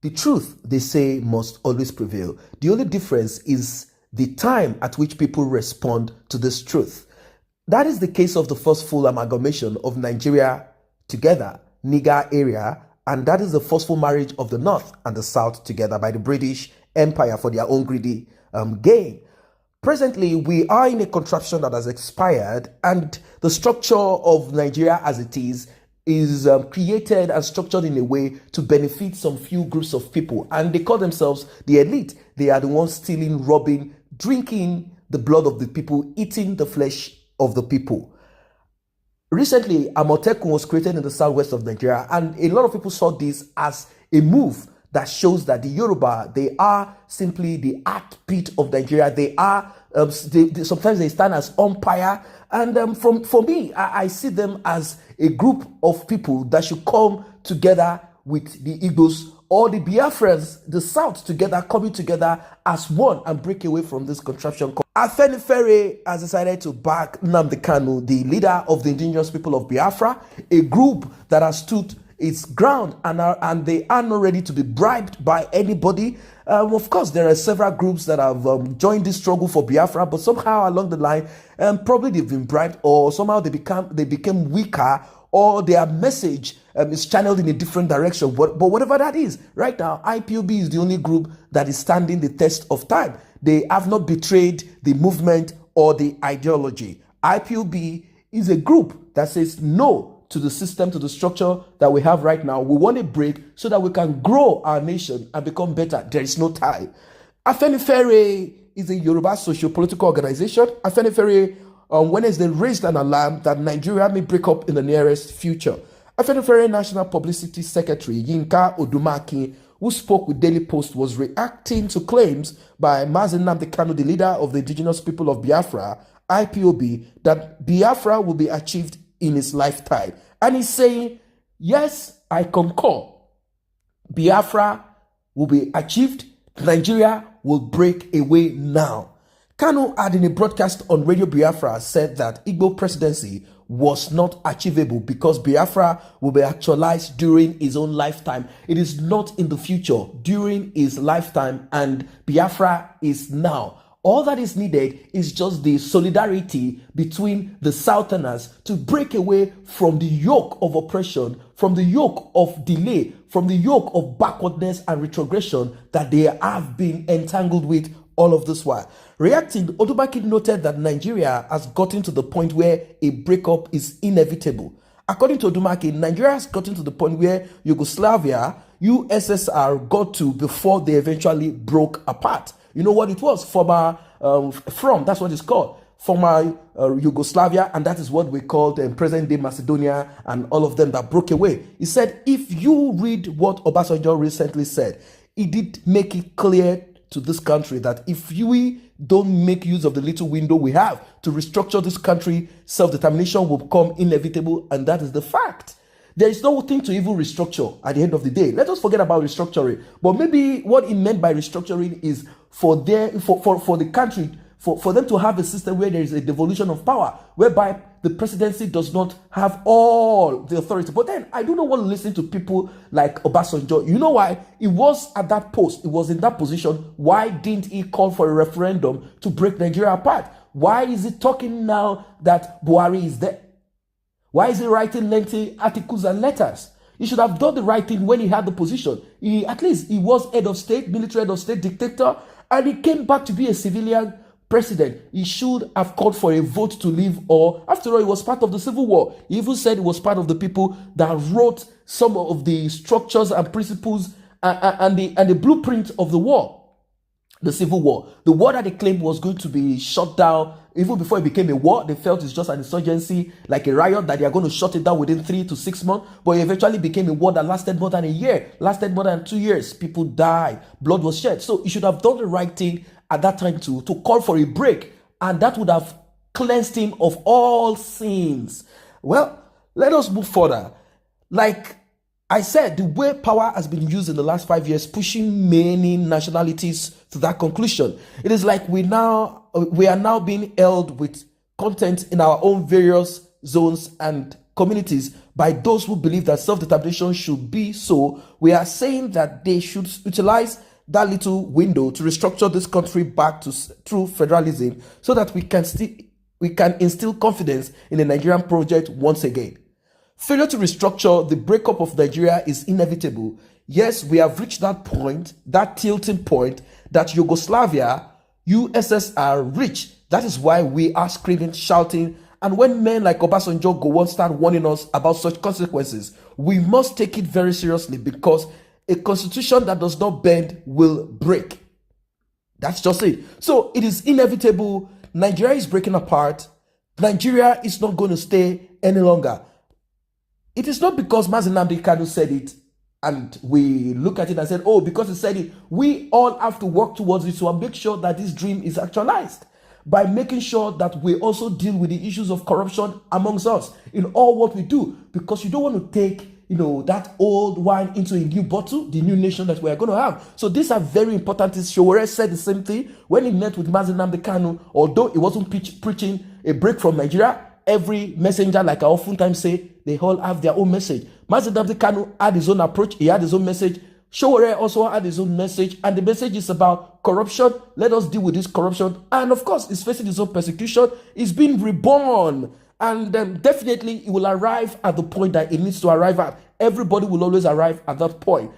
The truth, they say, must always prevail. The only difference is the time at which people respond to this truth. That is the case of the first full amalgamation of Nigeria together, Niger area, and that is the forceful marriage of the North and the South together by the British Empire for their own greedy gain. Presently, we are in a contraption that has expired, and the structure of Nigeria as it is created and structured in a way to benefit some few groups of people, and they call themselves the elite. They are the ones stealing, robbing, drinking the blood of the people, eating the flesh of the people. Recently, Amotekun was created in the southwest of Nigeria, and a lot of people saw this as a move that shows that the Yoruba, they are simply the heartbeat of Nigeria. They are, sometimes they stand as umpire. And for me, I see them as a group of people that should come together with the Igbos or the Biafrans, the South together, coming together as one and break away from this contraption. Afenifere has decided to back Nnamdi Kanu, the leader of the indigenous people of Biafra, a group that has stood its ground and they are not ready to be bribed by anybody. Of course, there are several groups that have joined this struggle for Biafra, but somehow along the line, probably they've been bribed, or somehow they became weaker, or their message is channeled in a different direction. But whatever that is, right now, IPOB is the only group that is standing the test of time. They have not betrayed the movement or the ideology. IPOB is a group that says no to the system, to the structure that we have right now. We want a break so that we can grow our nation and become better. There is no time. Afenifere is a Yoruba socio-political organization. Afenifere on Wednesday raised an alarm that Nigeria may break up in the nearest future. Afenifere National Publicity Secretary Yinka Odumaki, who spoke with Daily Post, was reacting to claims by Nnamdi Kanu, the leader of the indigenous people of Biafra, IPOB, that Biafra will be achieved in his lifetime. And he's saying, yes, I concur. Biafra will be achieved. Nigeria will break away now. Kanu had in a broadcast on Radio Biafra said that Igbo presidency was not achievable because Biafra will be actualized during his own lifetime. It is not in the future, during his lifetime, and Biafra is now. All that is needed is just the solidarity between the Southerners to break away from the yoke of oppression, from the yoke of delay, from the yoke of backwardness and retrogression that they have been entangled with all of this while. Reacting, Odubaki noted that Nigeria has gotten to the point where a breakup is inevitable. According to Odumaki, Nigeria has gotten to the point where Yugoslavia, USSR got to before they eventually broke apart. You know what it was? Former, that's what it's called. Former Yugoslavia, and that is what we called present-day Macedonia and all of them that broke away. He said, if you read what Obasanjo recently said, he did make it clear to this country that if we don't make use of the little window we have to restructure this country, self-determination will become inevitable, and that is the fact. There is no thing to even restructure at the end of the day. Let us forget about restructuring. But maybe what he meant by restructuring is for the country, for them to have a system where there is a devolution of power, whereby the presidency does not have all the authority. But then I do not want to listen to people like Obasanjo. You know why? He was at that post. He was in that position. Why didn't he call for a referendum to break Nigeria apart? Why is he talking now that Buhari is there? Why is he writing lengthy articles and letters? He should have done the right thing when he had the position. At least he was head of state, military head of state, dictator, and he came back to be a civilian president. He should have called for a vote to leave, or after all, he was part of the Civil War. He even said he was part of the people that wrote some of the structures and principles and the blueprint of the war. The Civil War. The war that they claimed was going to be shut down. Even before it became a war, they felt it's just an insurgency, like a riot, that they are going to shut it down within 3 to 6 months. But it eventually became a war that lasted more than a year, lasted more than 2 years. People died. Blood was shed. So you should have done the right thing at that time to call for a break. And that would have cleansed him of all sins. Well, let us move further. Like I said, the way power has been used in the last 5 years, pushing many nationalities to that conclusion. It is like we are now being held with content in our own various zones and communities by those who believe that self-determination should be so, we are saying that they should utilize that little window to restructure this country back to true federalism so that we can instill confidence in the Nigerian project once again. Failure to restructure the breakup of Nigeria is inevitable. Yes, we have reached that point, that tilting point that Yugoslavia, USSR reached. That is why we are screaming, shouting, and when men like Obasanjo go on start warning us about such consequences, we must take it very seriously, because a constitution that does not bend will break. That's just it. So it is inevitable. Nigeria is breaking apart. Nigeria is not going to stay any longer. It is not because Nnamdi Kanu said it and we look at it and said, oh, because he said it, we all have to work towards it to make sure that this dream is actualized, by making sure that we also deal with the issues of corruption amongst us in all what we do, because you don't want to take, that old wine into a new bottle, the new nation that we are going to have. So these are very important things. Sowore said the same thing when he met with Nnamdi Kanu, although he wasn't preaching a break from Nigeria. Every messenger, like I oftentimes say, they all have their own message. Nnamdi Kanu had his own approach. He had his own message. Sowore also had his own message. And the message is about corruption. Let us deal with this corruption. And of course, he's facing his own persecution. He's being reborn. And definitely, he will arrive at the point that it needs to arrive at. Everybody will always arrive at that point.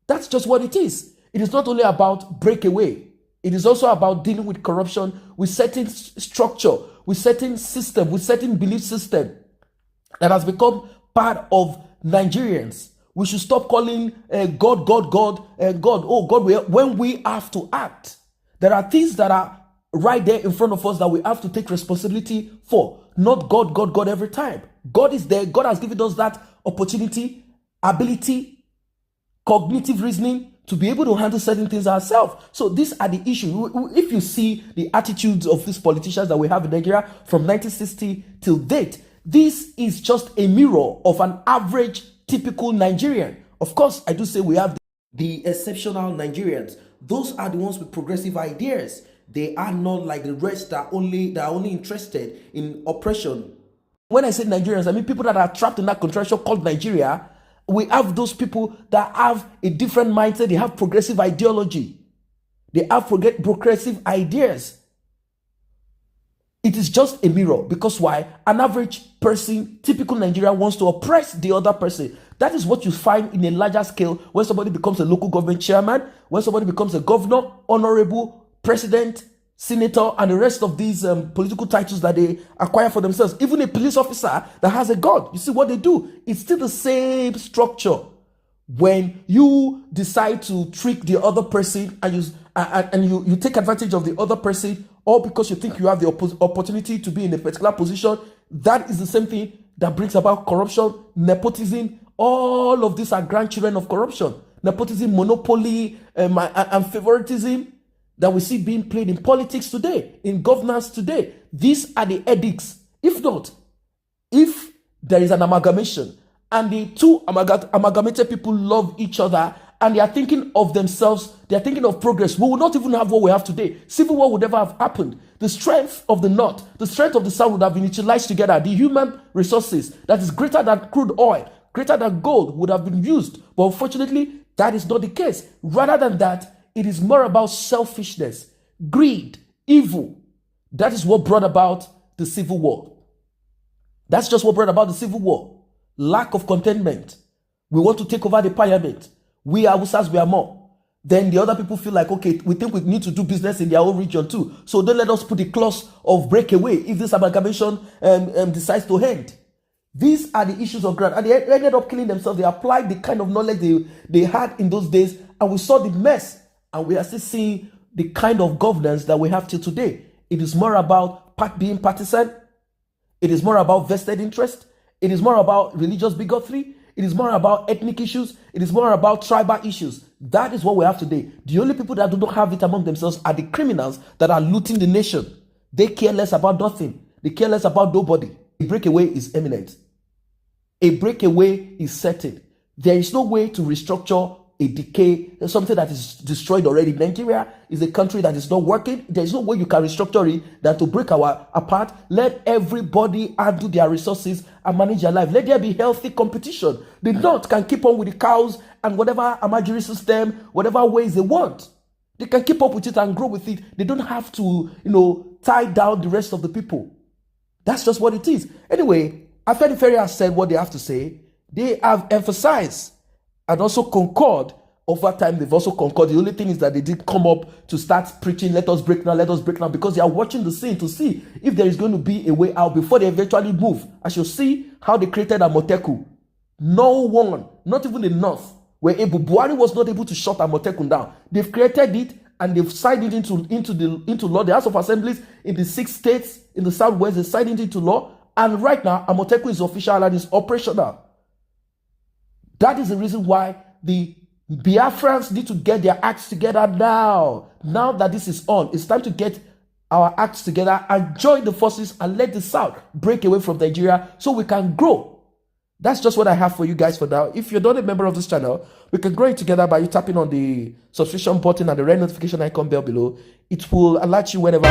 That's just what it is. It is not only about breakaway. It is also about dealing with corruption, with certain structure, with certain system, with certain belief system that has become part of Nigerians. We should stop calling God, God. Oh, God, when we have to act. There are things that are right there in front of us that we have to take responsibility for. Not God every time. God is there. God has given us that opportunity, ability, cognitive reasoning to be able to handle certain things ourselves. So these are the issues. If you see the attitudes of these politicians that we have in Nigeria from 1960 till date, this is just a mirror of an average, typical Nigerian. Of course, I do say we have the exceptional Nigerians. Those are the ones with progressive ideas. They are not like the rest that are only interested in oppression. When I say Nigerians, I mean people that are trapped in that contradiction called Nigeria. We have those people that have a different mindset. They have progressive ideology. They have progressive ideas. It is just a mirror, because why? An average person, typical Nigeria, wants to oppress the other person. That is what you find in a larger scale when somebody becomes a local government chairman, when somebody becomes a governor, honorable, president, senator, and the rest of these political titles that they acquire for themselves. Even a police officer that has a gun. You see what they do? It's still the same structure. When you decide to trick the other person and you take advantage of the other person, or because you think you have the opportunity to be in a particular position, that is the same thing that brings about corruption, nepotism. All of these are grandchildren of corruption. Nepotism, monopoly, and favoritism that we see being played in politics today, in governance today. These are the edicts. If not, if there is an amalgamation and the two amalgamated people love each other and they are thinking of themselves, they are thinking of progress, we will not even have what we have today. Civil war would never have happened. The strength of the North, the strength of the South would have been utilized together. The human resources that is greater than crude oil, greater than gold would have been used. But unfortunately, that is not the case. Rather than that, it is more about selfishness, greed, evil. That is what brought about the civil war. That's just what brought about the civil war. Lack of contentment. We want to take over the parliament. We Hausas, we are more. Then the other people feel like, okay, we think we need to do business in their own region too. So don't let us put the clause of breakaway if this amalgamation decides to end. These are the issues of ground. And they ended up killing themselves. They applied the kind of knowledge they had in those days. And we saw the mess. And we are still seeing the kind of governance that we have till today. It is more about being partisan. It is more about vested interest. It is more about religious bigotry. It is more about ethnic issues. It is more about tribal issues. That is what we have today. The only people that do not have it among themselves are the criminals that are looting the nation. They care less about nothing. They care less about nobody. A breakaway is imminent. A breakaway is certain. There is no way to restructure a decay, something that is destroyed already. Nigeria is a country that is not working. There is no way you can restructure it than to break our apart. Let everybody handle their resources and manage their life. Let there be healthy competition. The North can keep on with the cows and whatever emergency system, whatever ways they want. They can keep up with it and grow with it. They don't have to, tie down the rest of the people. That's just what it is. Anyway, Afenifere has said what they have to say. They have emphasized and also concord. Over time, they've also concord. The only thing is that they did come up to start preaching, let us break now, because they are watching the scene to see if there is going to be a way out before they eventually move. As you see how they created Amoteku. No one, not even the North, were able. Buhari was not able to shut Amoteku down. They've created it and they've signed it into law. The House of Assemblies in the 6 states in the Southwest, they signed it into law. And right now, Amoteku is official and is operational. That is the reason why the Biafrans need to get their acts together now. Now that this is on, it's time to get our acts together and join the forces and let the South break away from Nigeria so we can grow. That's just what I have for you guys for now. If you're not a member of this channel, we can grow it together by you tapping on the subscription button and the red notification icon bell below. It will alert you whenever.